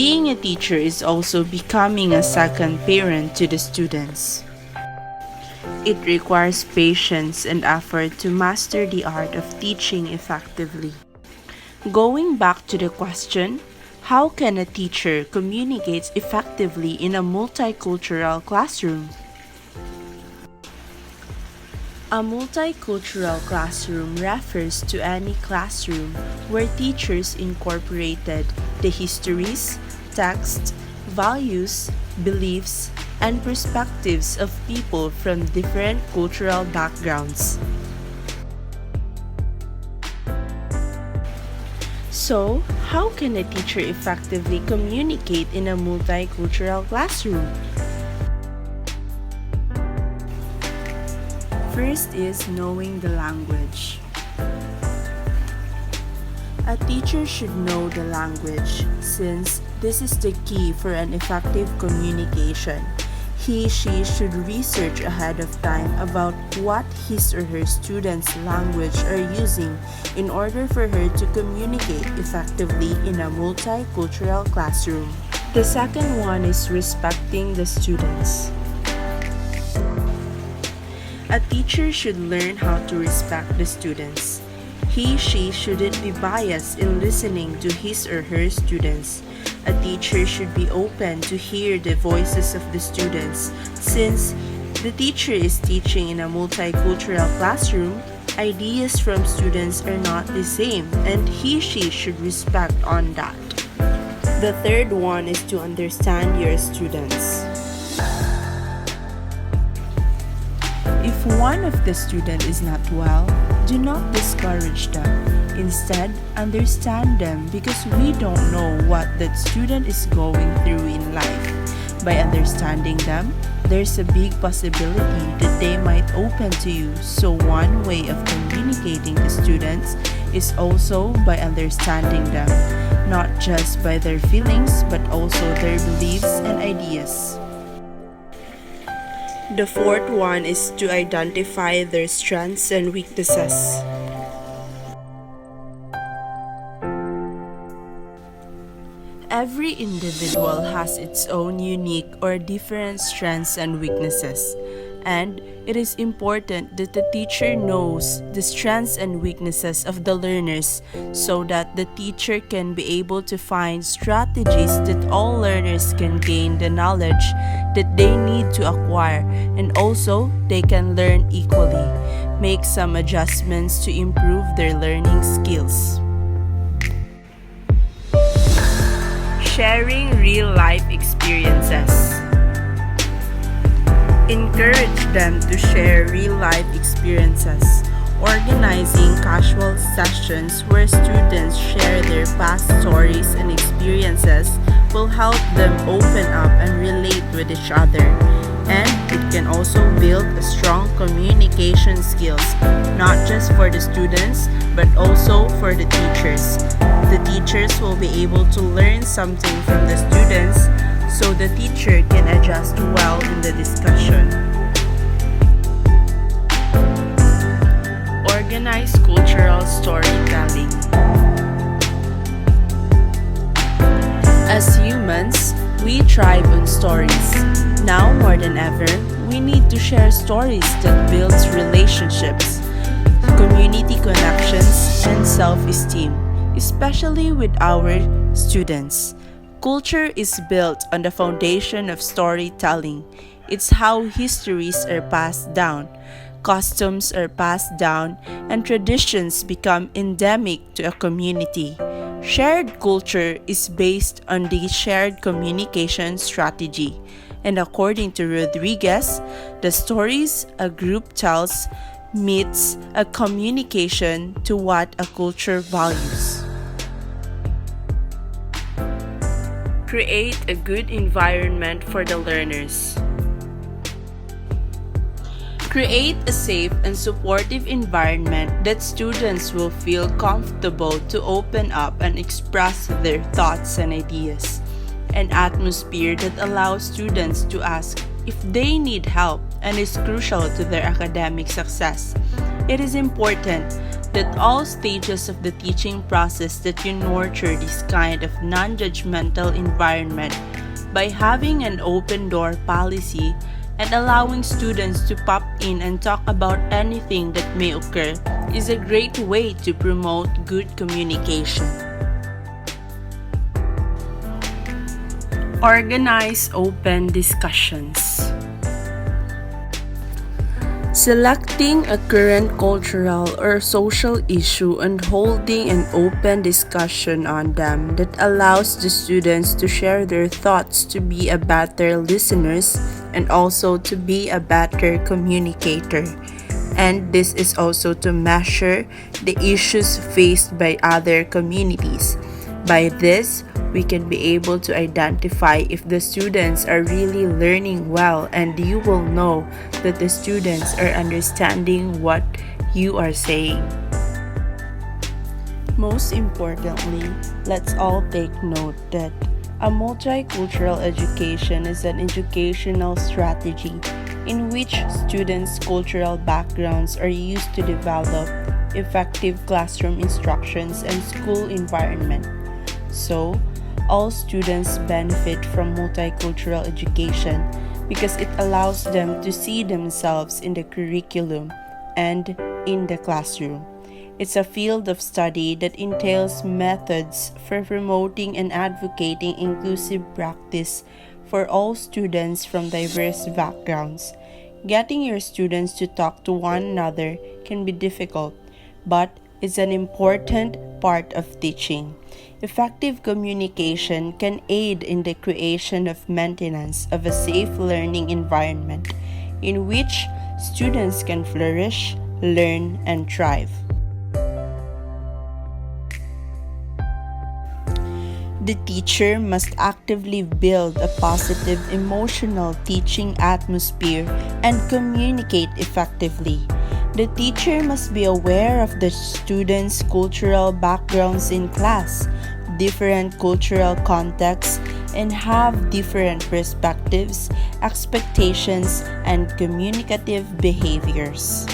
Being a teacher is also becoming a second parent to the students. It requires patience and effort to master the art of teaching effectively. Going back to the question, how can a teacher communicate effectively in a multicultural classroom? A multicultural classroom refers to any classroom where teachers incorporated the histories, texts, values, beliefs, and perspectives of people from different cultural backgrounds. So, how can a teacher effectively communicate in a multicultural classroom? First is knowing the language. A teacher should know the language since this is the key for an effective communication. She should research ahead of time about what his or her students' language are using in order for her to communicate effectively in a multicultural classroom. The second one is respecting the students. A teacher should learn how to respect the students. She shouldn't be biased in listening to his or her students. A teacher should be open to hear the voices of the students. Since the teacher is teaching in a multicultural classroom, ideas from students are not the same and she should respect on that. The third one is to understand your students. If one of the students is not well, do not discourage them. Instead, understand them because we don't know what that student is going through in life. By understanding them, there's a big possibility that they might open to you. So one way of communicating to students is also by understanding them, not just by their feelings but also their beliefs and ideas. The fourth one is to identify their strengths and weaknesses. Every individual has its own unique or different strengths and weaknesses, and it is important that the teacher knows the strengths and weaknesses of the learners so that the teacher can be able to find strategies that all learners can gain the knowledge that they need to acquire, and also they can learn equally, make some adjustments to improve their learning skills. Sharing real-life experiences. Encourage them to share real-life experiences. Organizing casual sessions where students share their past stories and experiences will help them open up and relate with each other. And it can also build a strong communication skills, not just for the students, but also for the teachers. The teachers will be able to learn something from the students, so the teacher can adjust well in the discussion. Organize cultural storytelling. As humans, we thrive on stories. Now more than ever, we need to share stories that builds relationships, community connections, and self-esteem, especially with our students. Culture is built on the foundation of storytelling. It's how histories are passed down, customs are passed down, and traditions become endemic to a community. Shared culture is based on the shared communication strategy. And according to Rodriguez, the stories a group tells meets a communication to what a culture values. Create a good environment for the learners. Create a safe and supportive environment that students will feel comfortable to open up and express their thoughts and ideas. An atmosphere that allows students to ask if they need help and is crucial to their academic success. It is important that all stages of the teaching process that you nurture this kind of non-judgmental environment by having an open door policy and allowing students to pop in and talk about anything that may occur is a great way to promote good communication. Organize open discussions. Selecting a current cultural or social issue and holding an open discussion on them that allows the students to share their thoughts to be a better listeners and also to be a better communicator. And this is also to measure the issues faced by other communities. By this, we can be able to identify if the students are really learning well, and you will know that the students are understanding what you are saying. Most importantly, let's all take note that a multicultural education is an educational strategy in which students' cultural backgrounds are used to develop effective classroom instructions and school environment. So, all students benefit from multicultural education because it allows them to see themselves in the curriculum and in the classroom. It's a field of study that entails methods for promoting and advocating inclusive practice for all students from diverse backgrounds. Getting your students to talk to one another can be difficult, but it's an important part of teaching. Effective communication can aid in the creation of maintenance of a safe learning environment in which students can flourish, learn, and thrive. The teacher must actively build a positive emotional teaching atmosphere and communicate effectively. The teacher must be aware of the students' cultural backgrounds in class, different cultural contexts, and have different perspectives, expectations, and communicative behaviors.